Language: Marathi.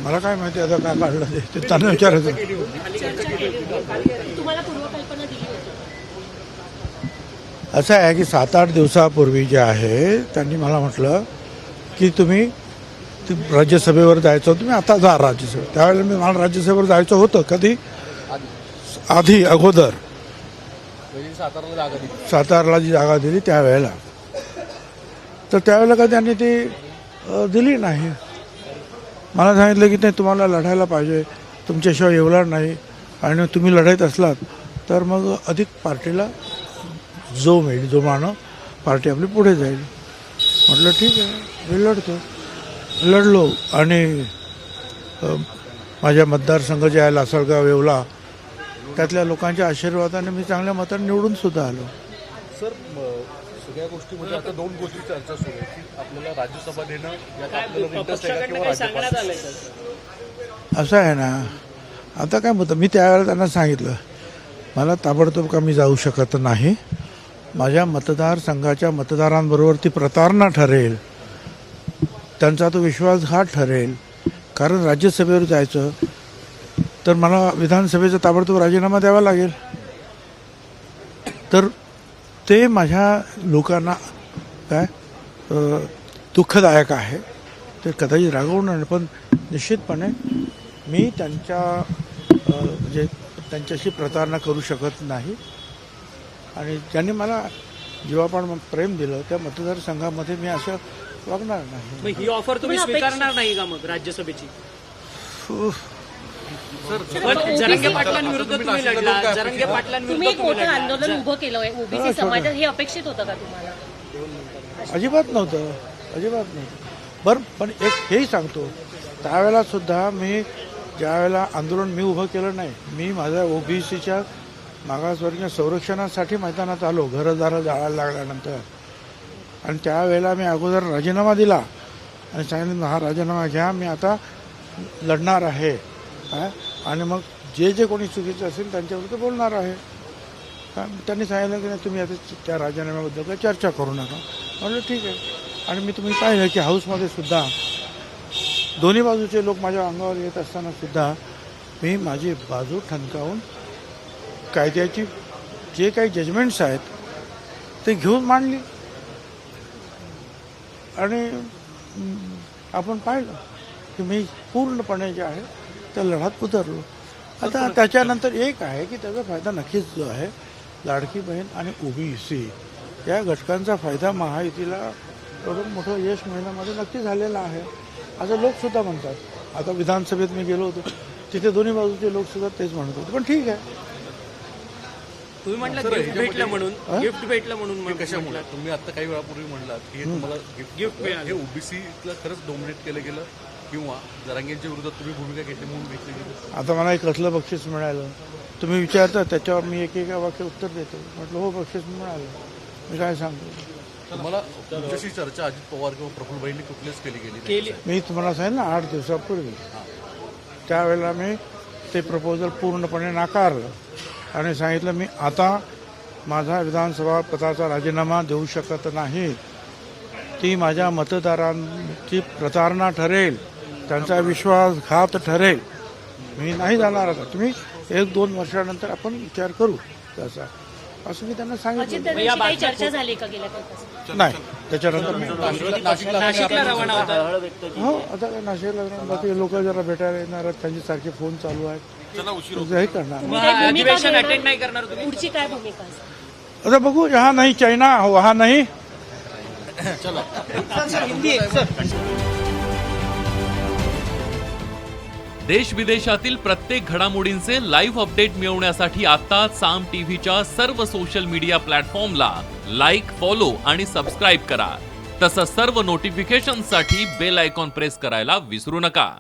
मला काय माहिती आता काय काढलं ते त्यांना विचारायचं. तुम्हाला पूर्वकल्पना दिली होती? असं आहे की 7-8 दिवसापूर्वी जे आहे त्यांनी मला म्हटलं की तुम्ही राज्यसभेवर जायचं, तुम्ही आता जा राज्यसभेत. त्यावेळेला मला राज्यसभेवर जायचं होतं. कधी? आधी अगोदर सातारला जी जागा दिली त्यावेळेला. तर त्यावेळेला का त्यांनी ती दिली नाही. मला सांगितलं की नाही, तुम्हाला लढायला पाहिजे, तुमच्याशिवाय येवणार नाही, आणि तुम्ही लढत असलात तर मग अधिक पार्टीला जोम येईल, जोमानं पार्टी आपली पुढे जाईल. म्हटलं ठीक आहे, मी लढलो आणि माझ्या मतदारसंघ जे आहे लासलगाव येवला, त्यातल्या लोकांच्या आशीर्वादाने मी चांगल्या मताने निवडून सुद्धा आलो. सर, सगळ्या गोष्टीमध्ये आता दोन गोष्टी चर्चा सुरू आहे की आपल्याला राज्यसभा देणं यात आपल्याला इंटरेस्ट आहे किंवा राज्यपाल. असं आहे ना, आता काय होतं, मी त्यावेळेला त्यांना सांगितलं मला ताबडतोब का मी जाऊ शकत नाही. माझ्या मतदारसंघाच्या मतदारांबरोबर ती प्रतारणा ठरेल, त्यांचा तो विश्वासघात ठरेल. कारण राज्यसभेवर जायचं तर मला विधानसभेचा ताबडतोब राजीनामा द्यावा लागेल. तर ते माझ्या लोकांना काय दुःखदायक आहे. ते कदाचित रागवणार, पण निश्चितपणे मी म्हणजे त्यांच्याशी प्रतारणा करू शकत नाही. आणि ज्यांनी मला जीवापाड प्रेम दिलं त्या मतदारसंघामध्ये मी असं वागणार नाही. ही ऑफर तुम्ही स्वीकारणार नाही का मग राज्यसभेची? जरांगे पाटलांविरुद्ध तुम्ही लढला, जरांगे पाटलांविरुद्ध तुम्ही एक मोठं आंदोलन उभं केलं आहे ओबीसी समाजात, हे अपेक्षित होतं का तुम्हाला? अजिबात नव्हतं. बरं, पण एक हेही सांगतो, त्यावेळेला सुद्धा मी ज्यावेळेला आंदोलन मी उभं केलं नाही, मी माझ्या ओबीसीच्या मागासवर्गीय संरक्षणासाठी मैदानात आलो घरदारं जाळायला लागल्यानंतर. आणि त्यावेळेला मी अगोदर राजीनामा दिला आणि सांगितलं हा राजीनामा घ्या, मी आता लढणार आहे. आणि मग जे कोणी चुकीचं असेल त्यांच्याविरुद्ध बोलणार आहे. त्यांनी सांगितलं की नाही, तुम्ही आता त्या राजीनाम्याबद्दल काही चर्चा करू नका. म्हटलं ठीक आहे. आणि मी तुम्ही पाहिलं की हाऊसमध्ये सुद्धा दोन्ही बाजूचे लोक माझ्या अंगावर येत असताना सुद्धा मी माझी बाजू ठणकावून कायद्याची जे काही जजमेंट्स आहेत ते घेऊन मांडली. आणि आपण पाहिलं की मी पूर्णपणे जे आहे त्या लढ्यात उतरलो. आता त्याच्यानंतर एक आहे की त्याचा फायदा नक्कीच जो आहे लाडकी बहीण आणि ओबीसी या घटकांचा फायदा महायुतीला एवढं मोठं यश मिळण्यामध्ये नक्की झालेला आहे असं लोकसुद्धा म्हणतात. आता विधानसभेत मी गेलो होतो, तिथे दोन्ही बाजूचे लोकसुद्धा तेच म्हणत होते. पण ठीक आहे, तुम्ही म्हटलं गिफ्ट भेटलं म्हणून, गिफ्ट भेटलं म्हणून कशामुळे तुम्ही आता काही वेळापूर्वी म्हणलात की हे तुम्हाला गिफ्ट मिळालं, हे ओबीसीला खरंच डोमिनेट केलं गेलं किंवा जरांगेंच्या विरोधात तुम्ही भूमिका घेतली म्हणून घेतली गेली? आता मला एक कसलं बक्षीस मिळालं तुम्ही विचारता, त्याच्यावर मी एक वाक्य उत्तर देतो. म्हटलं हो, बक्षीस मिळालं, मी काय सांगतो. तुम्हाला तुमच्याशी चर्चा अजित पवार किंवा प्रफुल्लभाईंनी कुठलीच केली गेली? मी तुम्हाला सांगितलं 8 दिवसापूर्वी त्यावेळेला मी ते प्रपोजल पूर्णपणे नाकारलं आणि सांगितलं मी आता माझा विधानसभा पदाचा राजीनामा देऊ शकत नाही. ती माझ्या मतदारांची प्रतारणा ठरेल, त्यांचा विश्वासघात ठरेल. मी नाही जाणार. आता तुम्ही 1-2 वर्षानंतर आपण विचार करू त्याचा, असं मी त्यांना सांगितलं. काही चर्चा झाली का गेल्या काही तासात? नाही, त्याच्यानंतर नाशिकला रवाना होता. हो, आता काय नाशिकला बाकी लोक जरा भेटायला येणार आहेत, त्यांचे सारखे फोन चालू आहेत. हे करणार अधिवेशन अटेंड नाही करणार तुम्ही? पुढची काय भूमिका असेल? आता बघू. जहाँ नहीं चाइना वहाँ नहीं. देश विदेशातील प्रत्येक घडामोडींचे लाईव्ह अपडेट मिळवण्यासाठी आता साम टीव्हीच्या सर्व सोशल मीडिया प्लॅटफॉर्मला लाईक, फॉलो आणि सबस्क्राईब करा. तसंच सर्व नोटिफिकेशनसाठी बेल आयकॉन प्रेस करायला विसरू नका.